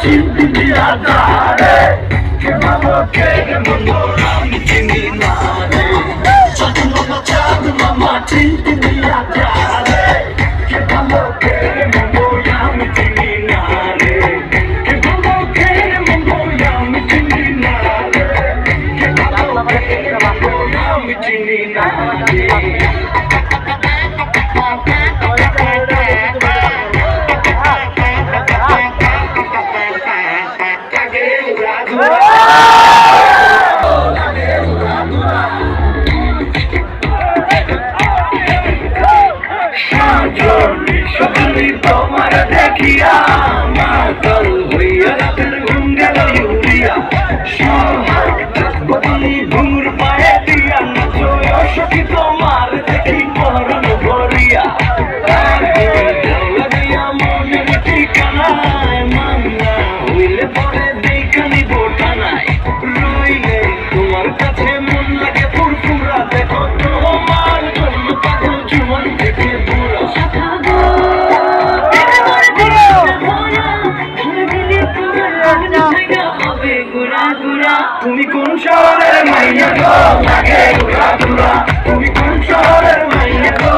চিনতে দিয়া যারে কে ভালো কে মন্দ আমি চিনি না রে চাঁদ মামা চিনতে দিয়া যারে কে ভালো কে মন্দ আমি চিনি না রে কে ভালো কে মন্দ আমি চিনি না রে কে ভালো কে মন্দ আমি চিনি না রে সকালে তোমার দেখিয়া মাতাল হইয়া রাতের ঘুম গেল ইউরিয়া বদলি ঘুমুর পায়ে দিয়া নাচো সখী তোমার দেখি পরন ভরিয়া লাগিয়া মনের ঠিকানায় মান্না হইলে পরে দেখানি বোটা নাই রইলে তোমার কাছে মন লাগে ফুরফুরা দেখো তোমার জন্য পাগল জীবন থেকে বুড়া তুমি কোন শহরের মাইয়া গো লাগে ঘুরা ঘুরা তুমি কোন শহরের মাইয়া গো